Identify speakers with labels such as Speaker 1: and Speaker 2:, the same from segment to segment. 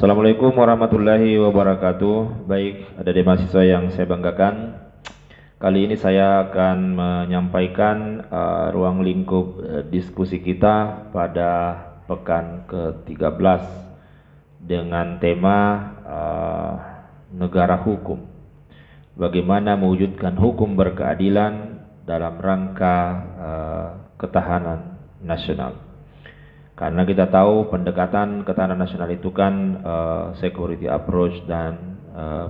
Speaker 1: Assalamualaikum warahmatullahi wabarakatuh. Baik, ada di mahasiswa yang saya banggakan. Kali ini saya akan menyampaikan ruang lingkup diskusi kita pada pekan ke-13 dengan tema negara hukum. Bagaimana mewujudkan hukum berkeadilan dalam rangka ketahanan nasional. Karena kita tahu pendekatan ketahanan nasional itu kan security approach dan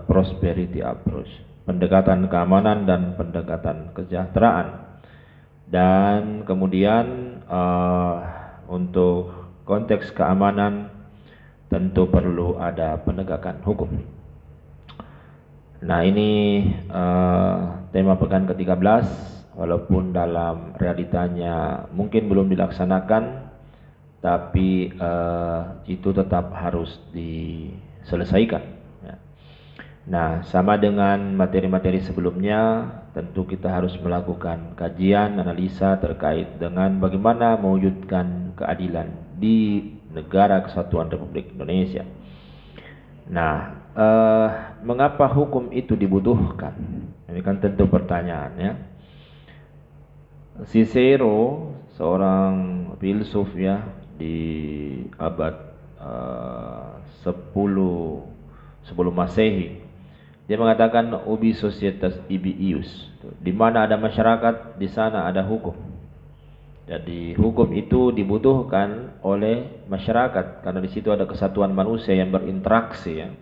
Speaker 1: prosperity approach, pendekatan keamanan dan pendekatan kesejahteraan. Dan kemudian untuk konteks keamanan tentu perlu ada penegakan hukum. Nah, ini tema pekan ke-13, walaupun dalam realitanya mungkin belum dilaksanakan, tapi itu tetap harus diselesaikan. Nah, sama dengan materi-materi sebelumnya, tentu kita harus melakukan kajian, analisa terkait dengan bagaimana mewujudkan keadilan di negara kesatuan Republik Indonesia. Nah, mengapa hukum itu dibutuhkan? Ini kan tentu pertanyaannya. Cicero, seorang filsuf ya, di abad 10 sebelum Masehi, dia mengatakan ubi societas ibi ius, di mana ada masyarakat di sana ada hukum. Jadi hukum itu dibutuhkan oleh masyarakat karena di situ ada kesatuan manusia yang berinteraksi ya.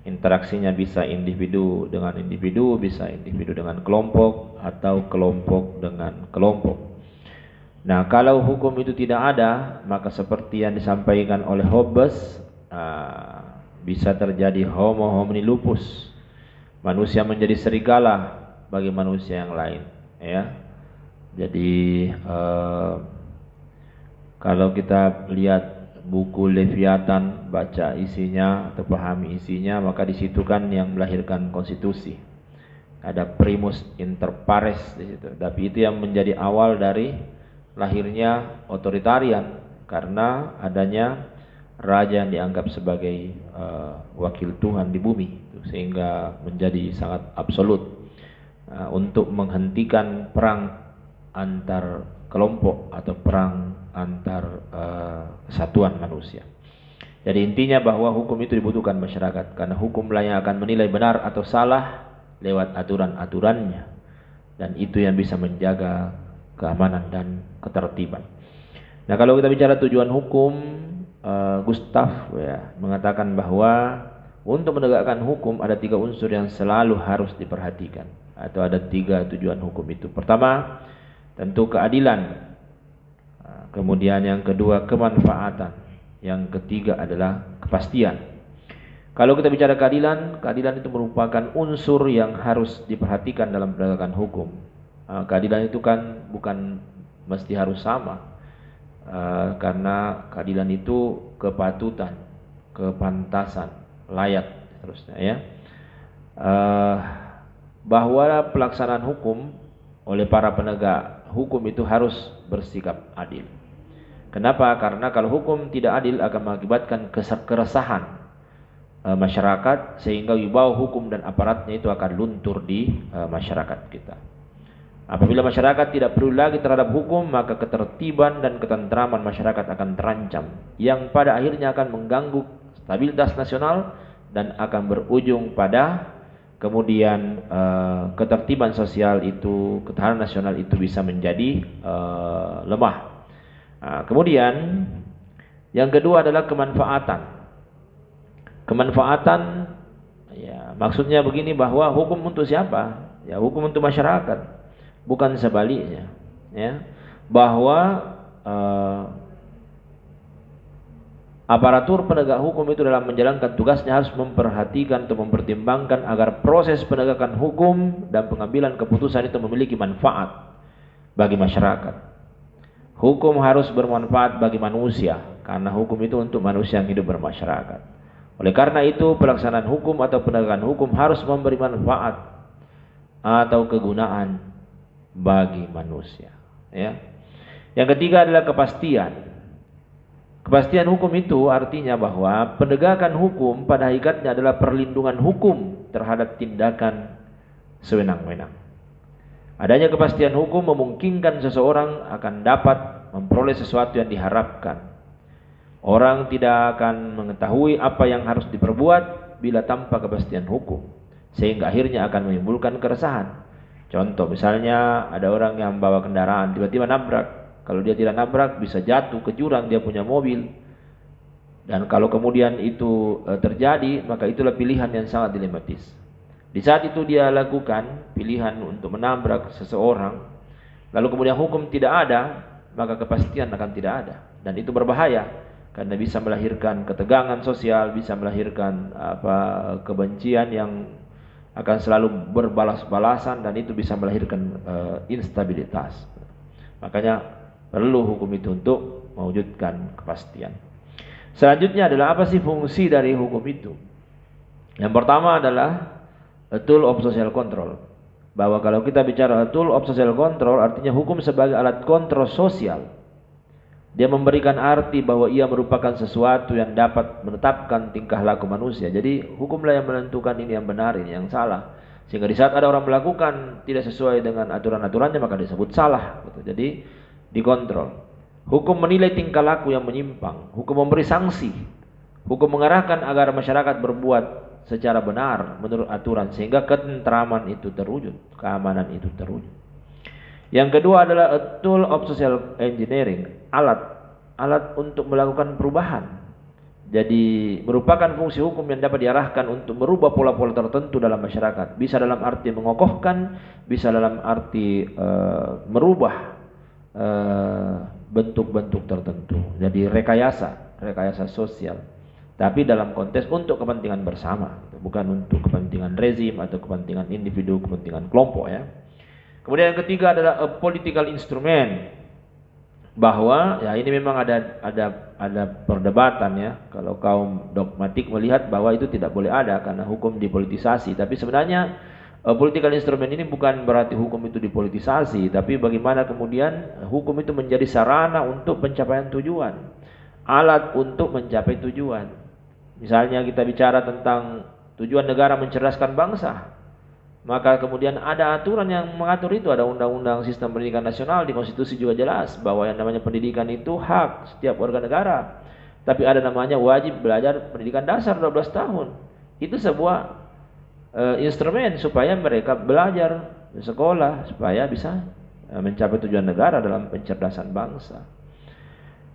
Speaker 1: Interaksinya bisa individu dengan individu, bisa individu dengan kelompok, atau kelompok dengan kelompok. Nah, kalau hukum itu tidak ada, maka seperti yang disampaikan oleh Hobbes, bisa terjadi homo homini lupus. Manusia menjadi serigala bagi manusia yang lain, ya. Jadi kalau kita lihat buku Leviathan, baca isinya atau pahami isinya, maka di situ kan yang melahirkan konstitusi. Ada primus inter pares di situ. Tapi itu yang menjadi awal dari lahirnya otoritarian, karena adanya raja yang dianggap sebagai wakil Tuhan di bumi, sehingga menjadi sangat absolut untuk menghentikan perang antar kelompok atau perang antar kesatuan manusia. Jadi intinya bahwa hukum itu dibutuhkan masyarakat, karena hukumlah yang akan menilai benar atau salah lewat aturan-aturannya, dan itu yang bisa menjaga keamanan dan ketertiban. Nah, kalau kita bicara tujuan hukum, Gustav ya mengatakan bahwa untuk menegakkan hukum ada 3 unsur yang selalu harus diperhatikan, atau ada 3 tujuan hukum itu. Pertama, tentu keadilan. Kemudian yang kedua, kemanfaatan. Yang ketiga adalah kepastian. Kalau kita bicara keadilan, keadilan itu merupakan unsur yang harus diperhatikan dalam penegakan hukum. Keadilan itu kan bukan mesti harus sama, karena keadilan itu kepatutan, kepantasan, layak, terusnya ya. Bahwa pelaksanaan hukum oleh para penegak hukum itu harus bersikap adil. Kenapa? Karena kalau hukum tidak adil akan mengakibatkan keresahan masyarakat, sehingga wibawa hukum dan aparatnya itu akan luntur di masyarakat kita. Apabila masyarakat tidak peduli lagi terhadap hukum, maka ketertiban dan ketentraman masyarakat akan terancam, yang pada akhirnya akan mengganggu stabilitas nasional dan akan berujung pada kemudian ketertiban sosial itu, ketahanan nasional itu bisa menjadi lemah. Kemudian yang kedua adalah kemanfaatan. Kemanfaatan ya maksudnya begini, bahwa hukum untuk siapa? Ya hukum untuk masyarakat. Bukan sebaliknya, ya, bahwa aparatur penegak hukum itu dalam menjalankan tugasnya harus memperhatikan atau mempertimbangkan agar proses penegakan hukum dan pengambilan keputusan itu memiliki manfaat bagi masyarakat. Hukum harus bermanfaat bagi manusia, karena hukum itu untuk manusia yang hidup bermasyarakat. Oleh karena itu, pelaksanaan hukum atau penegakan hukum harus memberi manfaat atau kegunaan bagi manusia, ya. Yang ketiga adalah kepastian. Kepastian hukum itu artinya bahwa penegakan hukum pada hakikatnya adalah perlindungan hukum terhadap tindakan sewenang-wenang. Adanya kepastian hukum memungkinkan seseorang akan dapat memperoleh sesuatu yang diharapkan. Orang tidak akan mengetahui apa yang harus diperbuat bila tanpa kepastian hukum, sehingga akhirnya akan menimbulkan keresahan. Contoh, misalnya ada orang yang bawa kendaraan tiba-tiba nabrak. Kalau dia tidak nabrak bisa jatuh ke jurang, dia punya mobil. Dan kalau kemudian itu terjadi, maka itulah pilihan yang sangat dilematis. Di saat itu dia lakukan pilihan untuk menabrak seseorang, lalu kemudian hukum tidak ada, maka kepastian akan tidak ada. Dan itu berbahaya karena bisa melahirkan ketegangan sosial, bisa melahirkan kebencian yang akan selalu berbalas-balasan, dan itu bisa melahirkan instabilitas. Makanya perlu hukum itu untuk mewujudkan kepastian. Selanjutnya adalah apa sih fungsi dari hukum itu? Yang pertama adalah a tool of social control. Bahwa kalau kita bicara a tool of social control, artinya hukum sebagai alat kontrol sosial. Dia memberikan arti bahwa ia merupakan sesuatu yang dapat menetapkan tingkah laku manusia. Jadi hukumlah yang menentukan ini yang benar, ini yang salah. Sehingga di saat ada orang melakukan tidak sesuai dengan aturan-aturannya, maka disebut salah. Jadi dikontrol. Hukum menilai tingkah laku yang menyimpang. Hukum memberi sanksi. Hukum mengarahkan agar masyarakat berbuat secara benar menurut aturan, sehingga ketentraman itu terwujud, keamanan itu terwujud. Yang kedua adalah a tool of social engineering, alat untuk melakukan perubahan. Jadi merupakan fungsi hukum yang dapat diarahkan untuk merubah pola-pola tertentu dalam masyarakat. Bisa dalam arti mengokohkan, bisa dalam arti merubah bentuk-bentuk tertentu. Jadi rekayasa sosial. Tapi dalam konteks untuk kepentingan bersama, bukan untuk kepentingan rezim atau kepentingan individu, kepentingan kelompok ya. Kemudian yang ketiga adalah a political instrument. Bahwa ya ini memang ada perdebatan ya. Kalau kaum dogmatik melihat bahwa itu tidak boleh ada karena hukum dipolitisasi, tapi sebenarnya political instrument ini bukan berarti hukum itu dipolitisasi, tapi bagaimana kemudian hukum itu menjadi sarana untuk pencapaian tujuan, alat untuk mencapai tujuan. Misalnya kita bicara tentang tujuan negara mencerdaskan bangsa, maka kemudian ada aturan yang mengatur itu, ada undang-undang sistem pendidikan nasional, di konstitusi juga jelas bahwa yang namanya pendidikan itu hak setiap warga negara. Tapi ada namanya wajib belajar pendidikan dasar 12 tahun. Itu sebuah instrumen supaya mereka belajar di sekolah supaya bisa mencapai tujuan negara dalam pencerdasan bangsa.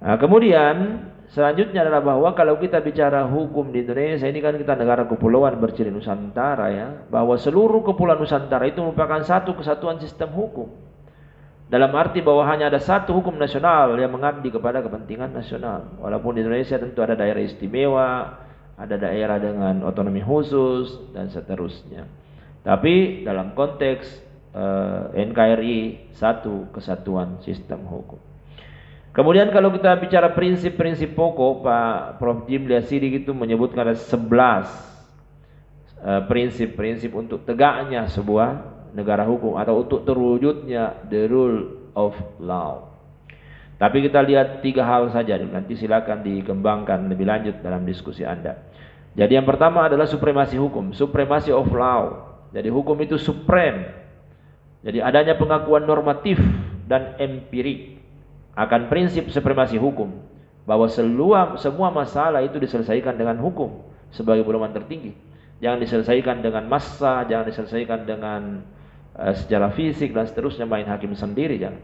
Speaker 1: Nah, kemudian selanjutnya adalah bahwa kalau kita bicara hukum di Indonesia ini kan kita negara kepulauan berciri Nusantara ya, bahwa seluruh kepulauan Nusantara itu merupakan satu kesatuan sistem hukum. Dalam arti bahwa hanya ada satu hukum nasional yang mengabdi kepada kepentingan nasional. Walaupun di Indonesia tentu ada daerah istimewa, ada daerah dengan otonomi khusus dan seterusnya. Tapi dalam konteks NKRI satu kesatuan sistem hukum. Kemudian kalau kita bicara prinsip-prinsip pokok, Pak Prof. Jimli Sidik itu menyebutkan ada 11 prinsip-prinsip untuk tegaknya sebuah negara hukum atau untuk terwujudnya the rule of law. Tapi kita lihat 3 hal saja, nanti silakan dikembangkan lebih lanjut dalam diskusi Anda. Jadi yang pertama adalah supremasi hukum, supremacy of law. Jadi hukum itu supreme. Jadi adanya pengakuan normatif dan empirik akan prinsip supremasi hukum, bahwa semua masalah itu diselesaikan dengan hukum sebagai pedoman tertinggi. Jangan diselesaikan dengan massa, jangan diselesaikan dengan secara fisik dan seterusnya, main hakim sendiri, jangan.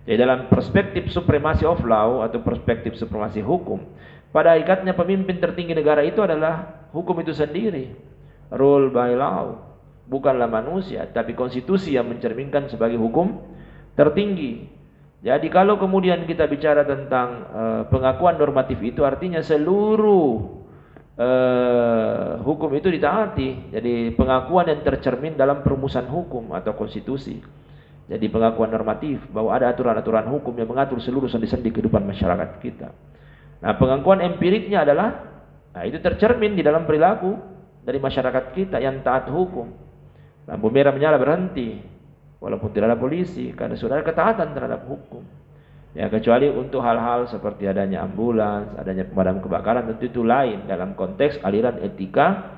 Speaker 1: Jadi dalam perspektif supremasi of law atau perspektif supremasi hukum, pada hakikatnya pemimpin tertinggi negara itu adalah hukum itu sendiri. Rule by law, bukanlah manusia, tapi konstitusi yang mencerminkan sebagai hukum tertinggi. Jadi kalau kemudian kita bicara tentang pengakuan normatif itu artinya seluruh hukum itu ditaati. Jadi pengakuan yang tercermin dalam perumusan hukum atau konstitusi. Jadi pengakuan normatif bahwa ada aturan-aturan hukum yang mengatur seluruh sendi-sendi kehidupan masyarakat kita. Nah, pengakuan empiriknya adalah itu tercermin di dalam perilaku dari masyarakat kita yang taat hukum. Lampu merah menyala berhenti walaupun tidak ada polisi karena sudah ada ketaatan terhadap hukum. Ya, kecuali untuk hal-hal seperti adanya ambulans, adanya pemadam kebakaran, tentu itu lain dalam konteks aliran etika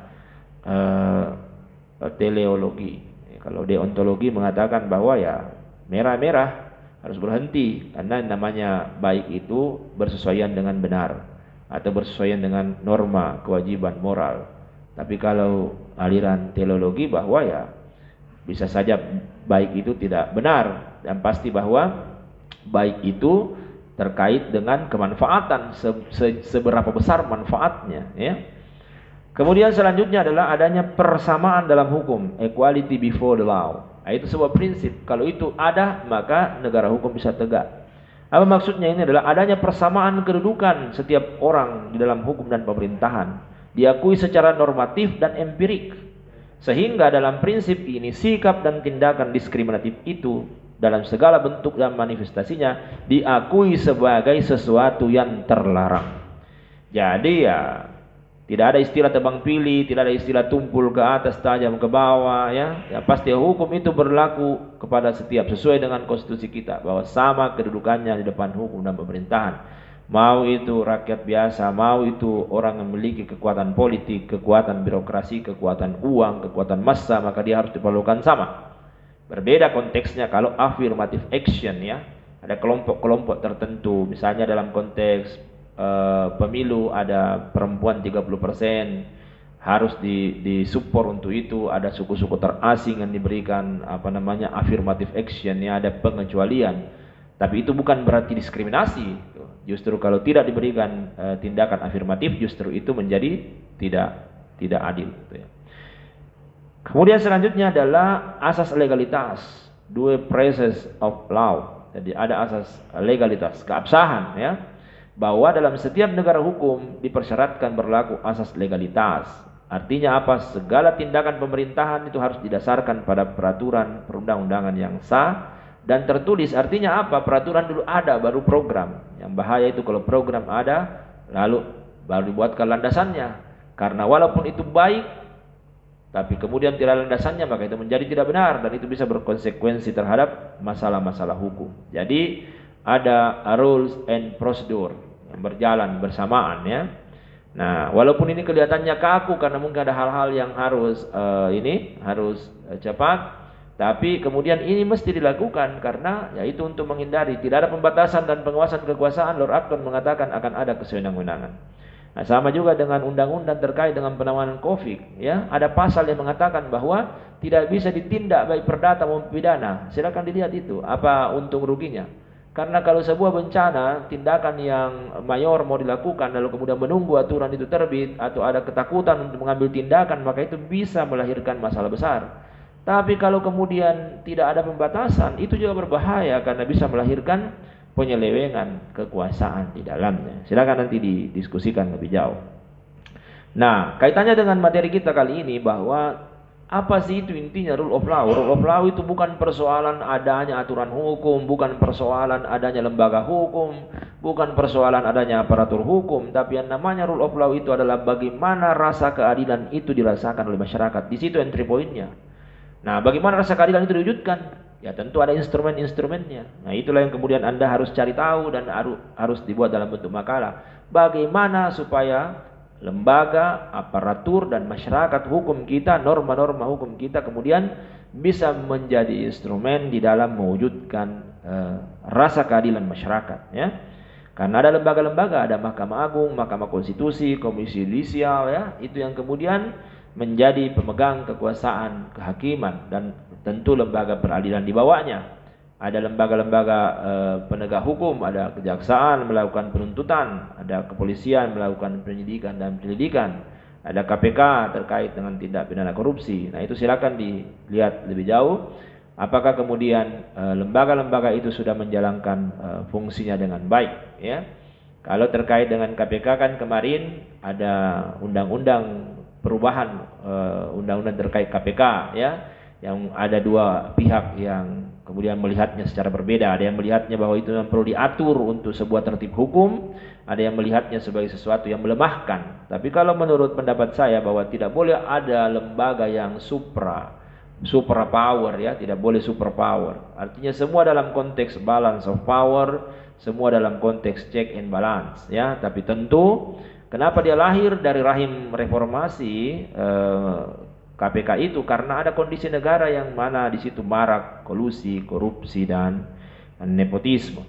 Speaker 1: teleologi. Kalau deontologi mengatakan bahwa ya merah-merah harus berhenti karena namanya baik itu bersesuaian dengan benar atau bersesuaian dengan norma kewajiban moral. Tapi kalau aliran teleologi bahwa ya bisa saja baik itu tidak benar, dan pasti bahwa baik itu terkait dengan kemanfaatan, seberapa besar manfaatnya, ya. Kemudian selanjutnya adalah adanya persamaan dalam hukum, equality before the law. Nah, itu sebuah prinsip. Kalau itu ada, maka negara hukum bisa tegak. Apa maksudnya? Ini adalah adanya persamaan kedudukan setiap orang di dalam hukum dan pemerintahan, diakui secara normatif dan empirik. Sehingga dalam prinsip ini sikap dan tindakan diskriminatif itu dalam segala bentuk dan manifestasinya diakui sebagai sesuatu yang terlarang. Jadi ya tidak ada istilah tebang pilih, tidak ada istilah tumpul ke atas tajam ke bawah, ya. Ya pasti hukum itu berlaku kepada setiap sesuai dengan konstitusi kita bahwa sama kedudukannya di depan hukum dan pemerintahan. Mau itu rakyat biasa, mau itu orang yang memiliki kekuatan politik, kekuatan birokrasi, kekuatan uang, kekuatan massa, maka dia harus diperlakukan sama. Berbeda konteksnya kalau affirmative action, ya. Ada kelompok-kelompok tertentu, misalnya dalam konteks pemilu ada perempuan 30%, harus disupport untuk itu. Ada suku-suku terasing yang diberikan affirmative action, ya, ada pengecualian. Tapi itu bukan berarti diskriminasi. Justru kalau tidak diberikan tindakan afirmatif, justru itu menjadi tidak adil, gitu, ya. Kemudian selanjutnya adalah asas legalitas, due process of law. Jadi ada asas legalitas, keabsahan, ya, bahwa dalam setiap negara hukum dipersyaratkan berlaku asas legalitas. Artinya apa? Segala tindakan pemerintahan itu harus didasarkan pada peraturan perundang-undangan yang sah dan tertulis. Artinya apa? Peraturan dulu ada, baru program. Yang bahaya itu kalau program ada lalu baru dibuatkan landasannya. Karena walaupun itu baik tapi kemudian tidak landasannya, maka itu menjadi tidak benar dan itu bisa berkonsekuensi terhadap masalah-masalah hukum. Jadi ada rules and procedure yang berjalan bersamaan, ya. Nah, walaupun ini kelihatannya kaku karena mungkin ada hal-hal yang harus cepat, tapi kemudian ini mesti dilakukan karena yaitu untuk menghindari tidak ada pembatasan dan penguasaan kekuasaan. Lord Acton mengatakan akan ada kesewenang-wenangan. Nah, sama juga dengan undang-undang terkait dengan penanganan COVID, ya. Ada pasal yang mengatakan bahwa tidak bisa ditindak baik perdata maupun pidana. Silakan dilihat itu apa untung ruginya. Karena kalau sebuah bencana, tindakan yang mayor mau dilakukan lalu kemudian menunggu aturan itu terbit atau ada ketakutan untuk mengambil tindakan, maka itu bisa melahirkan masalah besar. Tapi kalau kemudian tidak ada pembatasan, itu juga berbahaya karena bisa melahirkan penyelewengan kekuasaan di dalamnya. Silakan nanti didiskusikan lebih jauh. Nah, kaitannya dengan materi kita kali ini bahwa apa sih itu intinya rule of law? Rule of law itu bukan persoalan adanya aturan hukum, bukan persoalan adanya lembaga hukum, bukan persoalan adanya aparatur hukum, tapi yang namanya rule of law itu adalah bagaimana rasa keadilan itu dirasakan oleh masyarakat. Di situ entry point-nya. Nah, bagaimana rasa keadilan itu diwujudkan? Ya tentu ada instrumen-instrumennya. Nah, itulah yang kemudian Anda harus cari tahu dan harus dibuat dalam bentuk makalah. Bagaimana supaya lembaga, aparatur dan masyarakat hukum kita, norma-norma hukum kita kemudian bisa menjadi instrumen di dalam mewujudkan rasa keadilan masyarakat, ya. Karena ada lembaga-lembaga, ada Mahkamah Agung, Mahkamah Konstitusi, Komisi Yudisial, ya, itu yang kemudian menjadi pemegang kekuasaan kehakiman dan tentu lembaga peradilan di bawahnya. Ada lembaga-lembaga penegak hukum, ada kejaksaan melakukan penuntutan, ada kepolisian melakukan penyidikan dan penyelidikan, ada KPK terkait dengan tindak pidana korupsi. Nah, itu silakan dilihat lebih jauh. Apakah kemudian lembaga-lembaga itu sudah menjalankan fungsinya dengan baik, ya? Kalau terkait dengan KPK kan kemarin ada undang-undang perubahan undang-undang terkait KPK, ya, yang ada dua pihak yang kemudian melihatnya secara berbeda. Ada yang melihatnya bahwa itu yang perlu diatur untuk sebuah tertib hukum, ada yang melihatnya sebagai sesuatu yang melemahkan. Tapi kalau menurut pendapat saya bahwa tidak boleh ada lembaga yang super power, ya, tidak boleh super power. Artinya semua dalam konteks balance of power, semua dalam konteks check and balance ya. Tapi tentu kenapa dia lahir dari rahim reformasi KPK itu, karena ada kondisi negara yang mana di situ marak kolusi, korupsi dan nepotisme.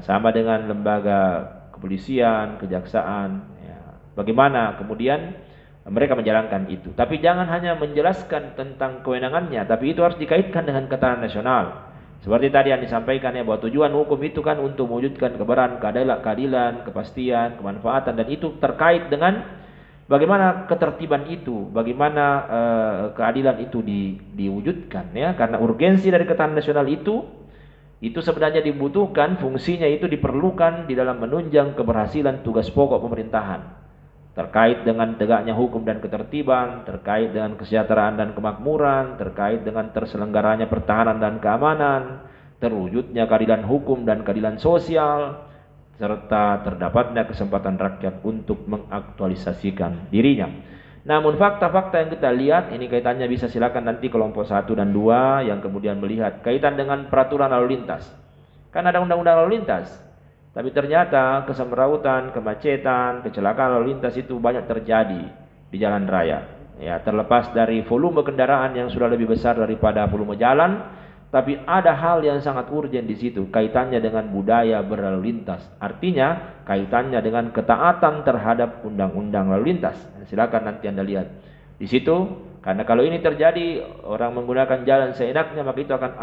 Speaker 1: Sama dengan lembaga kepolisian, kejaksaan ya. Bagaimana kemudian mereka menjalankan itu. Tapi jangan hanya menjelaskan tentang kewenangannya, tapi itu harus dikaitkan dengan ketahanan nasional. Seperti tadi yang disampaikan ya, bahwa tujuan hukum itu kan untuk mewujudkan kebenaran, keadilan, kepastian, kemanfaatan, dan itu terkait dengan bagaimana ketertiban itu, bagaimana keadilan itu diwujudkan ya. Karena urgensi dari ketahanan nasional itu sebenarnya dibutuhkan, fungsinya itu diperlukan di dalam menunjang keberhasilan tugas pokok pemerintahan. Terkait dengan tegaknya hukum dan ketertiban, terkait dengan kesejahteraan dan kemakmuran, terkait dengan terselenggaranya pertahanan dan keamanan, terwujudnya keadilan hukum dan keadilan sosial, serta terdapatnya kesempatan rakyat untuk mengaktualisasikan dirinya. Namun fakta-fakta yang kita lihat, ini kaitannya bisa silakan nanti kelompok 1 dan 2 yang kemudian melihat kaitan dengan peraturan lalu lintas. Kan ada undang-undang lalu lintas. Tapi ternyata kesemrautan, kemacetan, kecelakaan lalu lintas itu banyak terjadi di jalan raya. Ya, terlepas dari volume kendaraan yang sudah lebih besar daripada volume jalan, tapi ada hal yang sangat urgent di situ, kaitannya dengan budaya berlalu lintas. Artinya kaitannya dengan ketaatan terhadap undang-undang lalu lintas. Silakan nanti Anda lihat di situ. Karena kalau ini terjadi, orang menggunakan jalan seenaknya, maka itu akan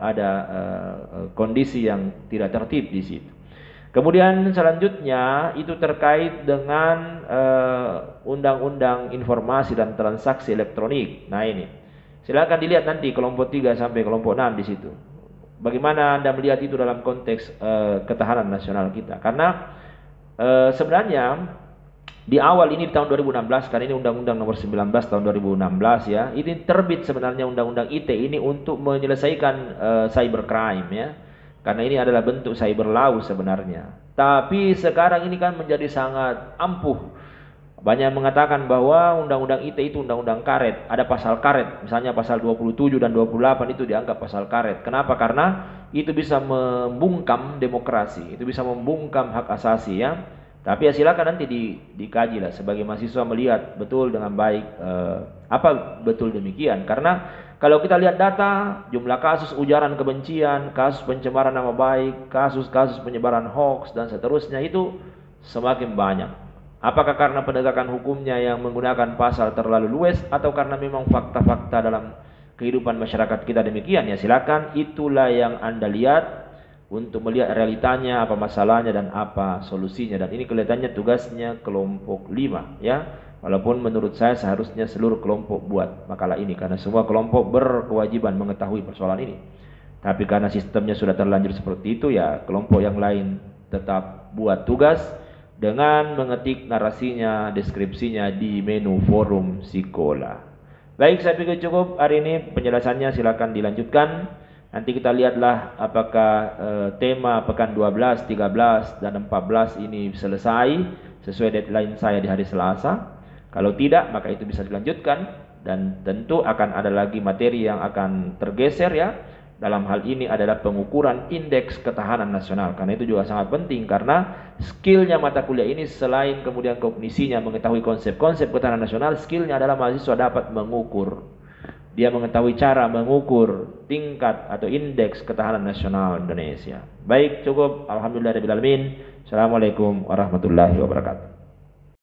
Speaker 1: ada kondisi yang tidak tertib di situ. Kemudian selanjutnya itu terkait dengan undang-undang informasi dan transaksi elektronik. Nah ini, silakan dilihat nanti kelompok 3 sampai kelompok 6 di situ. Bagaimana Anda melihat itu dalam konteks ketahanan nasional kita? Karena sebenarnya di awal ini di tahun 2016, karena ini Undang-Undang Nomor 19 tahun 2016 ya, ini terbit sebenarnya Undang-Undang ITE ini untuk menyelesaikan cybercrime ya. Karena ini adalah bentuk cyber law sebenarnya. Tapi sekarang ini kan menjadi sangat ampuh. Banyak yang mengatakan bahwa Undang-Undang ITE itu undang-undang karet. Ada pasal karet. Misalnya pasal 27 dan 28 itu dianggap pasal karet. Kenapa? Karena itu bisa membungkam demokrasi. Itu bisa membungkam hak asasi ya. Tapi ya silakan nanti dikaji lah. Sebagai mahasiswa melihat betul dengan baik apa betul demikian. Karena kalau kita lihat data, jumlah kasus ujaran kebencian, kasus pencemaran nama baik, kasus-kasus penyebaran hoax, dan seterusnya itu semakin banyak. Apakah karena penegakan hukumnya yang menggunakan pasal terlalu luas, atau karena memang fakta-fakta dalam kehidupan masyarakat kita demikian? Ya silakan, itulah yang Anda lihat untuk melihat realitanya, apa masalahnya, dan apa solusinya. Dan ini kelihatannya tugasnya kelompok 5 ya. Walaupun menurut saya seharusnya seluruh kelompok buat makalah ini, karena semua kelompok berkewajiban mengetahui persoalan ini. Tapi karena sistemnya sudah terlanjur seperti itu, ya kelompok yang lain tetap buat tugas dengan mengetik narasinya, deskripsinya di menu forum Sikola. Baik, saya pikir cukup hari ini penjelasannya, silakan dilanjutkan. Nanti kita lihatlah apakah tema pekan 12, 13, dan 14 ini selesai sesuai deadline saya di hari Selasa. Kalau tidak, maka itu bisa dilanjutkan, dan tentu akan ada lagi materi yang akan tergeser ya. Dalam hal ini adalah pengukuran indeks ketahanan nasional, karena itu juga sangat penting, karena skillnya mata kuliah ini selain kemudian kognisinya mengetahui konsep-konsep ketahanan nasional, skillnya adalah mahasiswa dapat mengukur. Dia mengetahui cara mengukur tingkat atau indeks ketahanan nasional Indonesia. Baik, cukup. Alhamdulillahirabbil alamin. Assalamualaikum warahmatullahi wabarakatuh.